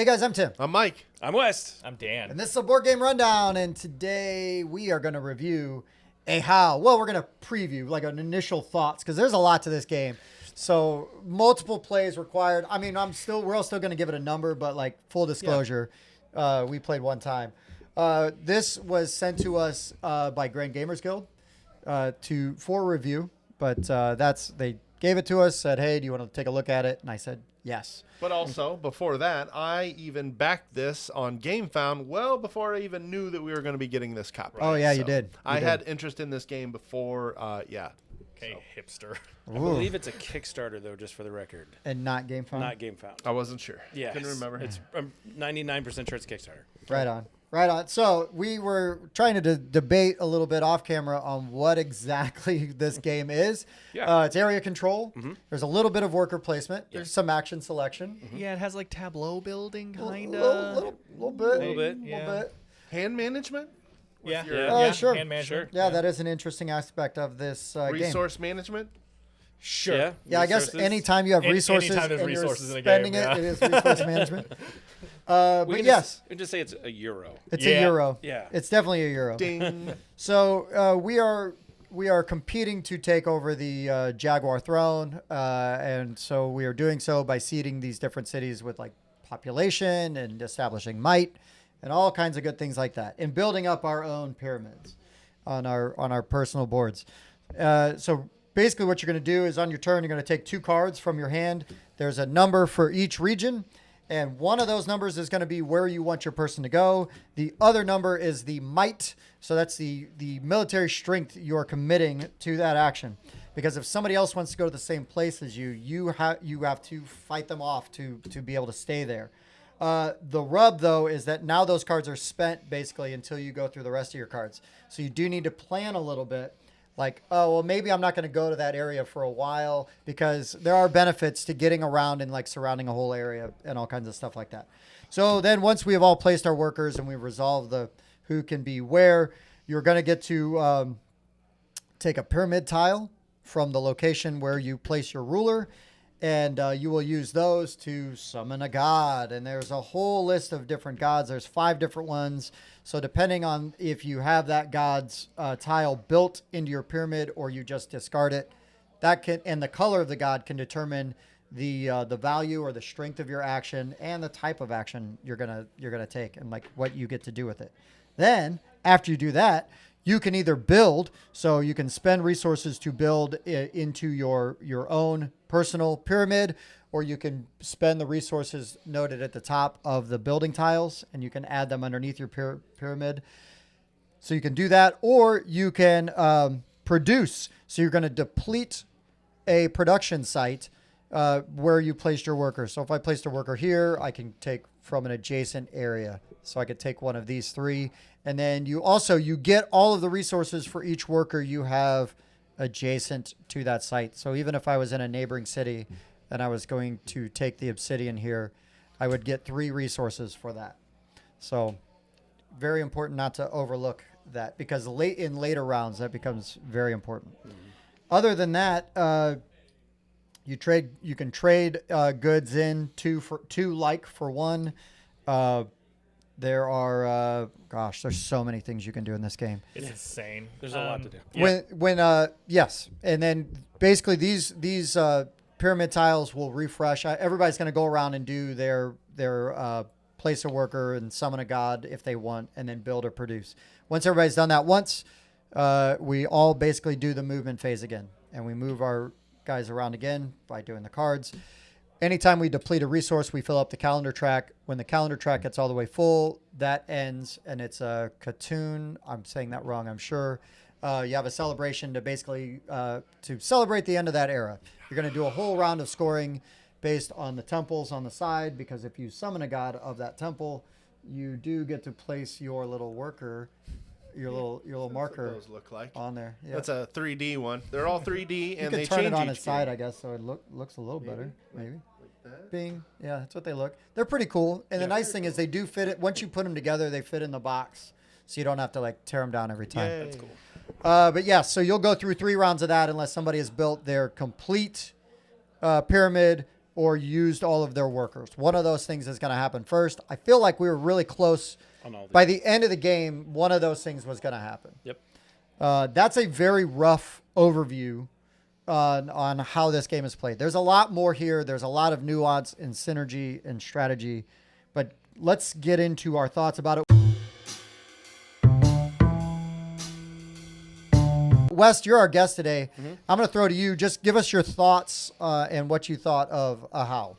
Hey guys, I'm Tim. I'm Mike. I'm West. I'm Dan. And this is a board game rundown. And today we are going to review Ahau. Well, we're going to preview like an initial thoughts because there's a lot to this game. So multiple plays required. I mean, we're all still going to give it a number, but like full disclosure, we played one time. This was sent to us by Grand Gamers Guild for review, but they gave it to us, said, hey, do you want to take a look at it? And I said, yes. But also, before that, I even backed this on GameFound well before I even knew that we were going to be getting this copy. Oh, yeah, So you did. I had interest in this game before, Okay, hipster. I believe it's a Kickstarter, though, just for the record. And not GameFound? Not GameFound. I wasn't sure. Yeah. Couldn't remember. I'm 99% sure it's Kickstarter. Right on. Right on. So we were trying to debate a little bit off camera on what exactly this game is. Yeah. It's area control. Mm-hmm. There's a little bit of worker placement. Yeah. There's some action selection. Yeah, it has like tableau building, kind A of. little bit. Little bit, yeah. Little bit. Hand management? Yeah, your- yeah, Sure. Hand management. Yeah, that is an interesting aspect of this game. Resource management? Sure. Yeah. Yeah, I guess Resources. anytime you have resources anytime there's and resources you're in a game, spending yeah. it is resource management. But We can yes, we can just say it's a euro. it's Yeah. a euro. Yeah. It's definitely a euro. Ding. So we are competing to take over the Jaguar throne, and so we are doing so by seeding these different cities with like population and establishing might and all kinds of good things like that, and building up our own pyramids on our personal boards. So basically, what you're going to do is on your turn, you're going to take 2 cards from your hand. There's a number for each region. And one of those numbers is going to be where you want your person to go. The other number is the might. So that's the military strength you're committing to that action. Because if somebody else wants to go to the same place as you, you have to fight them off to be able to stay there. The rub, though, is that now those cards are spent basically until you go through the rest of your cards. So you do need to plan a little bit. Like, oh, well, maybe I'm not going to go to that area for a while because there are benefits to getting around and like surrounding a whole area and all kinds of stuff like that. So then once we have all placed our workers and we've resolved the who can be where, you're going to get to take a pyramid tile from the location where you place your ruler, and you will use those to summon a god. And there's a whole list of different gods. There's 5 different ones. So depending on if you have that god's tile built into your pyramid or you just discard it, and the color of the god can determine the value or the strength of your action and the type of action you're gonna take and like what you get to do with it. Then after you do that, you can either build, so you can spend resources to build into your own personal pyramid, or you can spend the resources noted at the top of the building tiles and you can add them underneath your pyramid. So you can do that, or you can produce. So you're going to deplete a production site where you placed your worker. So if I placed a worker here, I can take from an adjacent area. So I could take one of these 3. And then you get all of the resources for each worker you have adjacent to that site. So even if I was in a neighboring city and I was going to take the obsidian here, I would get 3 resources for that. So very important not to overlook that, because in later rounds that becomes very important. Mm-hmm. Other than that, you can trade goods in 2 for 1. There are there's so many things you can do in this game. It's insane. There's a lot to do. Yeah. Yes, and then basically these pyramid tiles will refresh. Everybody's going to go around and do their place a worker and summon a god if they want, and then build or produce. Once everybody's done that once, we all basically do the movement phase again, and we move our guys around again by doing the cards. Anytime we deplete a resource, we fill up the calendar track. When the calendar track gets all the way full, that ends, and it's a Katoon. I'm saying that wrong, I'm sure. You have a celebration to basically to celebrate the end of that era. You're going to do a whole round of scoring based on the temples on the side, because if you summon a god of that temple, you do get to place your little worker, your little marker What those look like on there. Yeah. That's a 3D one. They're all 3D, and you they could turn change it on each its side, game. I guess, so it looks a little better, maybe. Like that. Bing. Yeah, that's what they look. They're pretty cool. And the nice thing is they do fit it. Once you put them together, they fit in the box. So you don't have to like tear them down every time. Yay. That's cool. But yeah, so you'll go through 3 rounds of that unless somebody has built their complete pyramid or used all of their workers. One of those things is going to happen first. I feel like we were really close. On all these. By the end of the game, one of those things was going to happen. Yep. That's a very rough overview on how this game is played. There's a lot more here. There's a lot of nuance and synergy and strategy. But let's get into our thoughts about it. Wes, you're our guest today. I'm going to throw to you. Just give us your thoughts and what you thought of Ahau.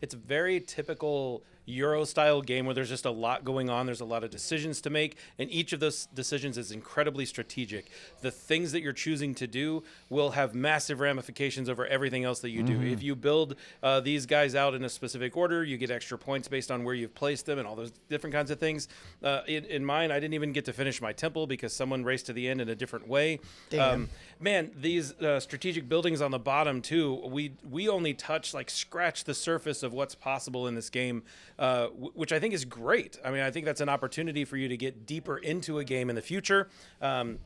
It's a very typical Euro-style game where there's just a lot going on. There's a lot of decisions to make, and each of those decisions is incredibly strategic. The things that you're choosing to do will have massive ramifications over everything else that you do. If you build these guys out in a specific order, you get extra points based on where you've placed them and all those different kinds of things. In mine, I didn't even get to finish my temple because someone raced to the end in a different way. Damn. Man, these strategic buildings on the bottom too, we only scratch the surface of what's possible in this game, which I think is great. I mean, I think that's an opportunity for you to get deeper into a game in the future,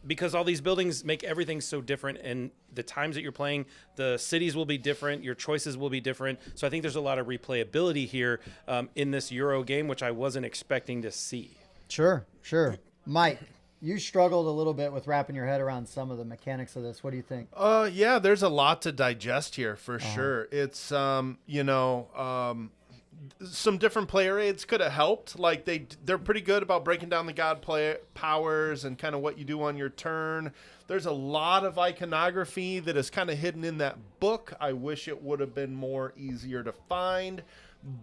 because all these buildings make everything so different, and the times that you're playing, the cities will be different, your choices will be different. So I think there's a lot of replayability here in this Euro game, which I wasn't expecting to see. Sure. Mike, you struggled a little bit with wrapping your head around some of the mechanics of this. What do you think? Yeah, there's a lot to digest here for sure. It's some different player aids could have helped. Like they're pretty good about breaking down the god powers and kind of what you do on your turn. There's a lot of iconography that is kind of hidden in that book. I wish it would have been more easier to find.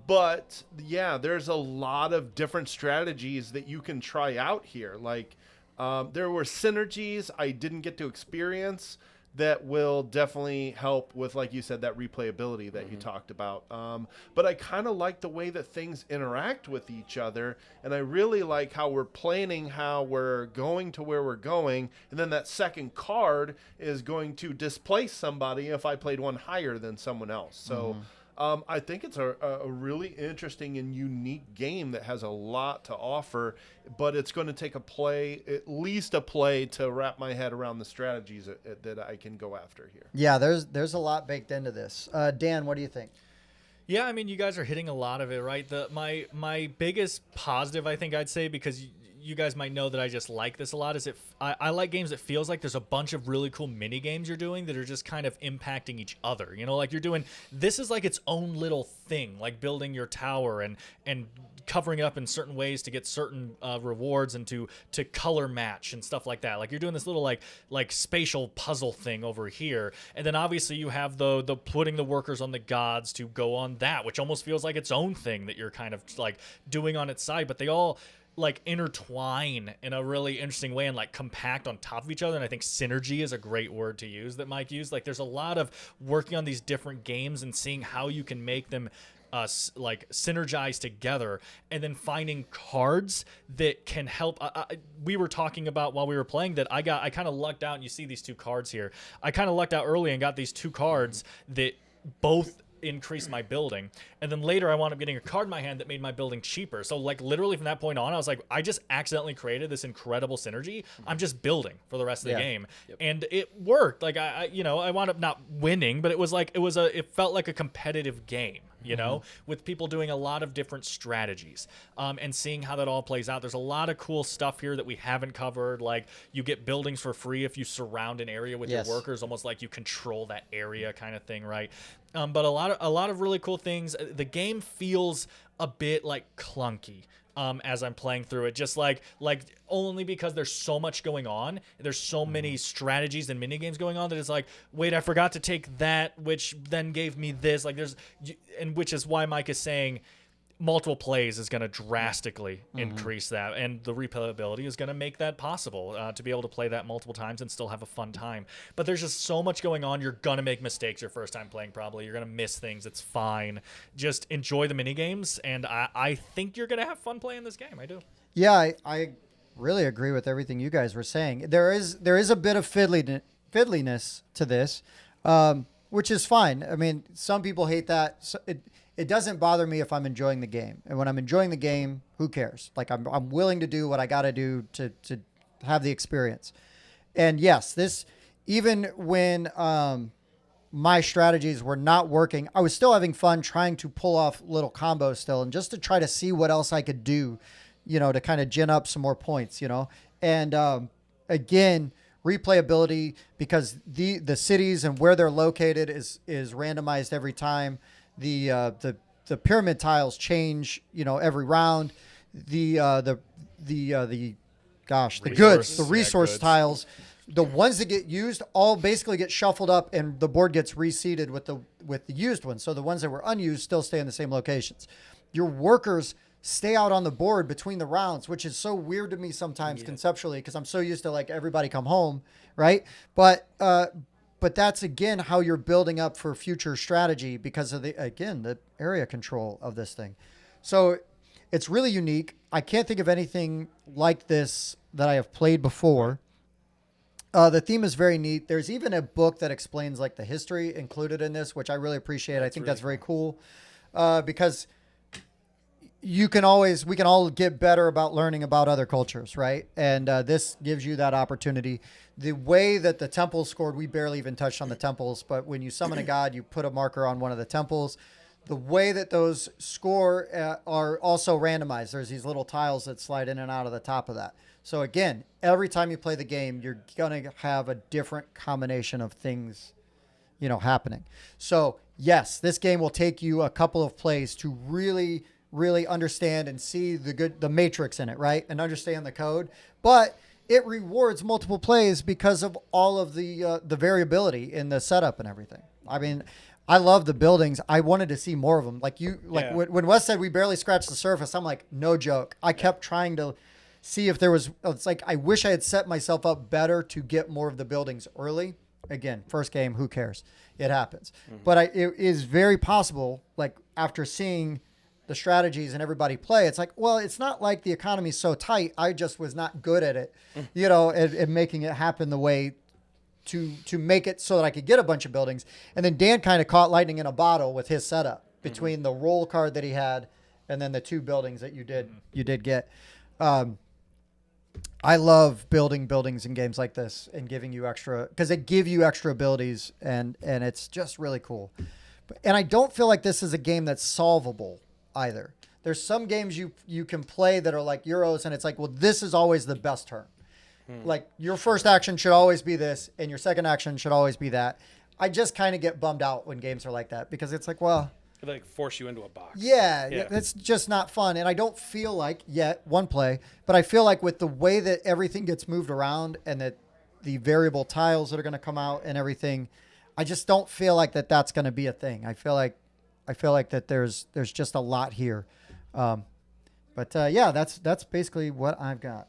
But yeah, there's a lot of different strategies that you can try out here. Like there were synergies I didn't get to experience that will definitely help with, like you said, that replayability that you talked about. But I kind of like the way that things interact with each other, and I really like how we're planning how we're going to where we're going, and then that second card is going to displace somebody if I played one higher than someone else. So I think it's a really interesting and unique game that has a lot to offer, but it's going to take at least a play to wrap my head around the strategies that I can go after here. Yeah, there's a lot baked into this. Dan, what do you think? Yeah, I mean, you guys are hitting a lot of it, right? My biggest positive, I think I'd say, because you guys might know that I just like this a lot, is I like games that feels like there's a bunch of really cool mini games you're doing that are just kind of impacting each other. You know, like you're doing, this is like its own little thing, like building your tower and covering it up in certain ways to get certain rewards and to color match and stuff like that. Like you're doing this little like spatial puzzle thing over here, and then obviously you have the putting the workers on the gods to go on that, which almost feels like its own thing that you're kind of like doing on its side, but they all like intertwine in a really interesting way and like compact on top of each other. And I think synergy is a great word to use that Mike used. Like there's a lot of working on these different games and seeing how you can make them like synergize together, and then finding cards that can help. We were talking about while we were playing that I kind of lucked out, and you see these two cards here. I kind of lucked out early and got these two cards that both increase my building, and then later I wound up getting a card in my hand that made my building cheaper. So like literally from that point on, I was like, I just accidentally created this incredible synergy. I'm just building for the rest of the game. And it worked. Like I wound up not winning, but it felt like a competitive game, you know, with people doing a lot of different strategies, and seeing how that all plays out. There's a lot of cool stuff here that we haven't covered. Like you get buildings for free if you surround an area with your workers, almost like you control that area kind of thing, right? But a lot of really cool things. The game feels a bit like clunky as I'm playing through it, just like only because there's so much going on. There's so many strategies and mini games going on that it's like, wait, I forgot to take that, which then gave me this. Like and which is why Mike is saying multiple plays is going to drastically increase that, and the replayability is going to make that possible to be able to play that multiple times and still have a fun time. But there's just so much going on. You're going to make mistakes your first time playing, probably. You're going to miss things. It's fine. Just enjoy the mini games, and I think you're going to have fun playing this game. I do. Yeah, I really agree with everything you guys were saying. There is a bit of fiddliness to this, which is fine. I mean, some people hate that. So it doesn't bother me if I'm enjoying the game. And when I'm enjoying the game, who cares? Like I'm willing to do what I got to do to have the experience. And yes, this, even when my strategies were not working, I was still having fun trying to pull off little combos still, and just to try to see what else I could do, to kind of gin up some more points, And again, replayability, because the cities and where they're located is randomized every time. The pyramid tiles change, every round. The goods, the resource goods. tiles, the ones that get used all basically get shuffled up, and the board gets reseeded with the used ones. So the ones that were unused still stay in the same locations. Your workers stay out on the board between the rounds, which is so weird to me sometimes conceptually, because I'm so used to like everybody come home, right? But that's again how you're building up for future strategy because of the area control of this thing. So it's really unique. I can't think of anything like this that I have played before. The theme is very neat. There's even a book that explains like the history included in this, which I really appreciate. I think that's very cool because we can all get better about learning about other cultures, right? And this gives you that opportunity. The way that the temples scored, we barely even touched on the temples, but when you summon a god, you put a marker on one of the temples. The way that those score are also randomized. There's these little tiles that slide in and out of the top of that. So again, every time you play the game, you're going to have a different combination of things, happening. So yes, this game will take you a couple of plays to really, really understand and see the matrix in it, right? And understand the code. But it rewards multiple plays because of all of the variability in the setup and everything. I mean, I love the buildings. I wanted to see more of them. When Wes said we barely scratched the surface, I'm like, no joke. I kept trying to see if there was, it's like, I wish I had set myself up better to get more of the buildings early. Again, first game, who cares? It happens. Mm-hmm. But it is very possible, like after seeing the strategies and everybody play, it's like, well, it's not like the economy's so tight. I just was not good at it, and making it happen the way to make it so that I could get a bunch of buildings. And then Dan kind of caught lightning in a bottle with his setup between the roll card that he had and then the two buildings that you did get. I love building buildings in games like this and giving you extra, because they give you extra abilities and it's just really cool. And I don't feel like this is a game that's solvable either. There's some games you can play that are like Euros, and it's like, well, this is always the best turn. Like your first action should always be this, and your second action should always be that. I just kind of get bummed out when games are like that, because it's like, well, They like force you into a box. yeah, it's just not fun. And I don't feel like one play, but I feel like with the way that everything gets moved around and that the variable tiles that are going to come out and everything, I just don't feel like that's going to be a thing. I feel like that there's just a lot here. That's basically what I've got.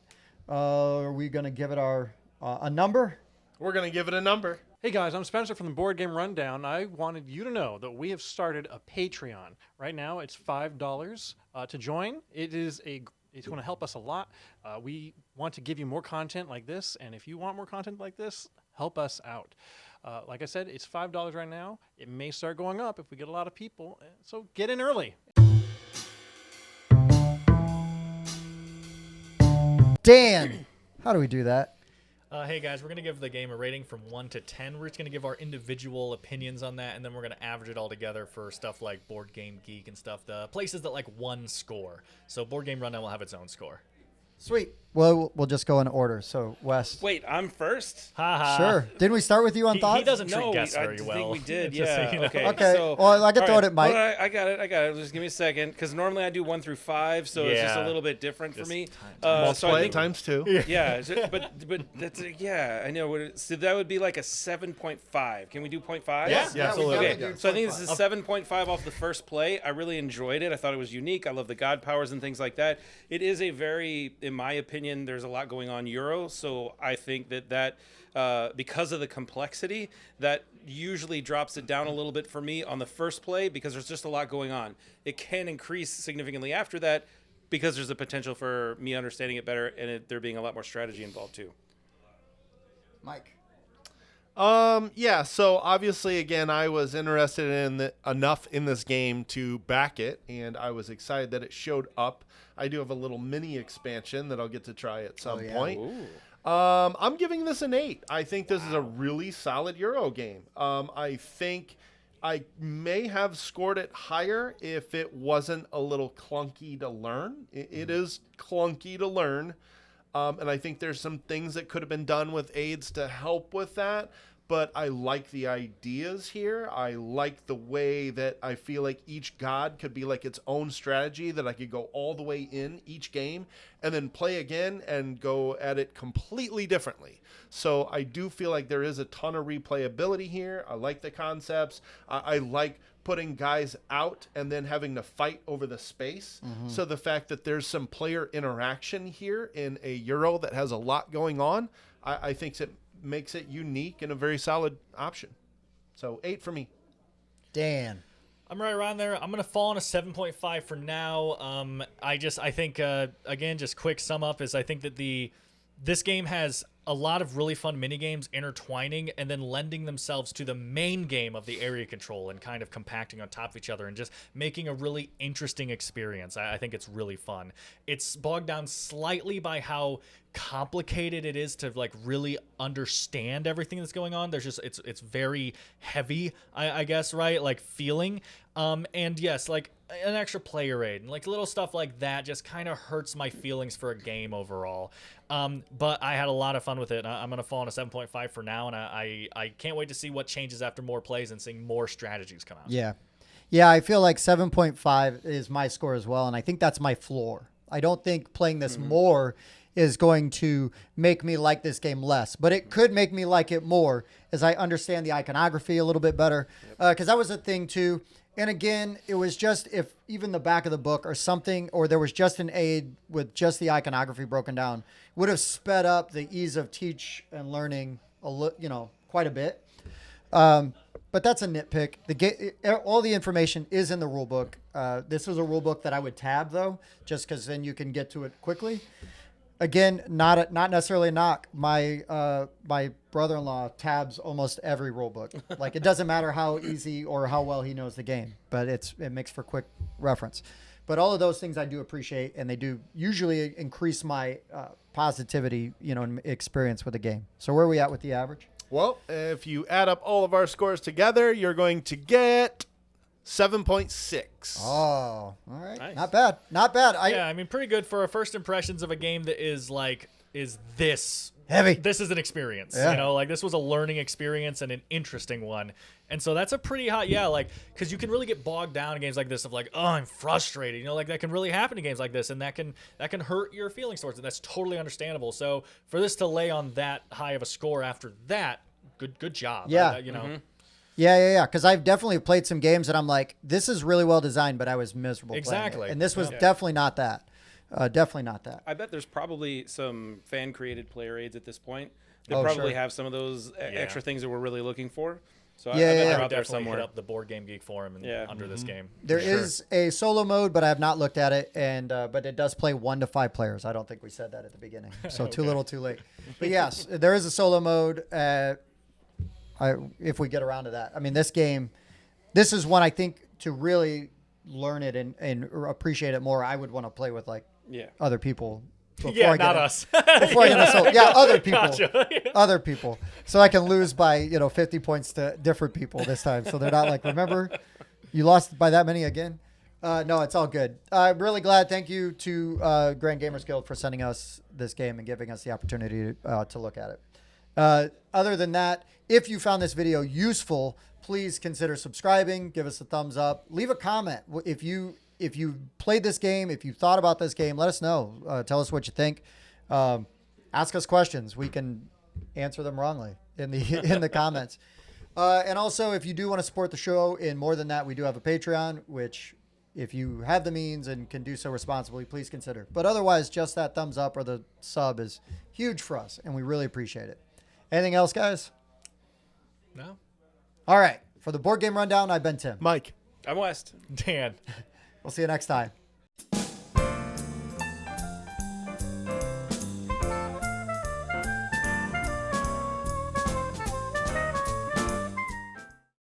Are we going to give it a number? We're going to give it a number. Hey guys, I'm Spencer from the Board Game Rundown. I wanted you to know that we have started a Patreon. Right now, it's $5 to join. It's going to help us a lot. We want to give you more content like this, and if you want more content like this, help us out. Like I said, it's $5 right now. It may start going up if we get a lot of people, so get in early. Dan, how do we do that? Hey guys, we're going to give the game a rating from 1 to 10. We're just going to give our individual opinions on that, and then we're going to average it all together for stuff like Board Game Geek and stuff, the places that like one score. So Board Game Rundown will have its own score. Sweet. Well, we'll just go in order. So, Wes. Wait, I'm first? Sure. Didn't we start with you on thoughts? He doesn't treat No, guests I very well. think we did. Just so Yeah. you know. Okay. So, Well, I can throw all it at Mike. Hold on, I got it. Just give me a second, because normally I do 1 through 5, so it's just a Yeah. little bit different for me. Multiply I it think, times 2. yeah, but that's I know. So that would be like a 7.5. Can we do 0.5? Yeah, Yeah, absolutely. Okay, so I think this is 7.5 off the first play. I really enjoyed it. I thought it was unique. I love the god powers and things like that. It is a very, in my opinion, there's a lot going on Euro, so I think that because of the complexity, that usually drops it down a little bit for me on the first play, because there's just a lot going on. It can increase significantly after that, because there's a potential for me understanding it better and there being a lot more strategy involved too. Mike. Yeah, so obviously, again, I was interested in enough in this game to back it, and I was excited that it showed up. I do have a little mini expansion that I'll get to try at some point. Ooh. I'm giving this an 8. I think this is a really solid Euro game. I think I may have scored it higher if it wasn't a little clunky to learn. It is clunky to learn. And I think there's some things that could have been done with aids to help with that. But I like the ideas here. I like the way that I feel like each god could be like its own strategy, that I could go all the way in each game and then play again and go at it completely differently. So I do feel like there is a ton of replayability here. I like the concepts. I like putting guys out and then having to fight over the space. So the fact that there's some player interaction here in a Euro that has a lot going on, I think it makes it unique and a very solid option. So 8 for me. Dan. I'm right around there. I'm gonna fall on a 7.5 for now. I think again, just quick sum up is I think that this game has a lot of really fun mini games intertwining and then lending themselves to the main game of the area control and kind of compacting on top of each other and just making a really interesting experience. I think it's really fun. It's bogged down slightly by how complicated it is to like really understand everything that's going on. There's just it's very heavy, I guess, right? Like feeling. And yes, like an extra player aid and like little stuff like that just kind of hurts my feelings for a game overall. But I had a lot of fun with it. I'm going to fall on a 7.5 for now, and I can't wait to see what changes after more plays and seeing more strategies come out. Yeah. Yeah, I feel like 7.5 is my score as well, and I think that's my floor. I don't think playing this more is going to make me like this game less, but it could make me like it more as I understand the iconography a little bit better, because that was a thing too. And again, it was just if even the back of the book or something, or there was just an aid with just the iconography broken down, would have sped up the ease of teach and learning quite a bit. But that's a nitpick. All the information is in the rule book. This is a rule book that I would tab though, just because then you can get to it quickly. Again, not necessarily a knock. My brother-in-law tabs almost every rule book. Like it doesn't matter how easy or how well he knows the game, but it makes for quick reference. But all of those things I do appreciate, and they do usually increase my positivity, and experience with the game. So where are we at with the average? Well, if you add up all of our scores together, you're going to get 7.6. Oh, all right. Nice. Not bad. Not bad. I mean, pretty good for our first impressions of a game that is this Heavy. This is an experience, Yeah. like this was a learning experience and an interesting one. And so that's a pretty hot, because you can really get bogged down in games like this of like, oh, I'm frustrated, like that can really happen in games like this, and that can hurt your feelings towards it. That's totally understandable. So for this to lay on that high of a score after that, good job. Yeah. Yeah. Because I've definitely played some games that I'm like, this is really well designed, but I was miserable playing Exactly. it. And this was definitely not that. Definitely not that. I bet there's probably some fan-created player aids at this point. They Oh, probably sure. have some of those extra things that we're really looking for. So I Yeah, bet yeah, they're yeah. out there Definitely somewhere. hit up the Board Game Geek forum and under this game. There for sure. is a solo mode, but I have not looked at it, and but it does play 1 to 5 players. I don't think we said that at the beginning, so too little, too late. But yes, there is a solo mode. If we get around to that, I mean, this is one I think to really learn it and appreciate it more. I would want to play with other people. Yeah, not us. Before I get a solo, other people. Gotcha. Other people, so I can lose by 50 points to different people this time, so they're not like, remember, you lost by that many again. No, it's all good. I'm really glad. Thank you to Grand Gamers Guild for sending us this game and giving us the opportunity to look at it. Other than that, if you found this video useful, please consider subscribing, give us a thumbs up, leave a comment if you played this game, if you thought about this game, let us know. Tell us what you think. Ask us questions. We can answer them wrongly in the comments. And also, if you do want to support the show in more than that, we do have a Patreon, which if you have the means and can do so responsibly, please consider. But otherwise, just that thumbs up or the sub is huge for us, and we really appreciate it. Anything else, guys? No. All right. For the Board Game Rundown, I've been Tim. Mike. I'm West. Dan. We'll see you next time.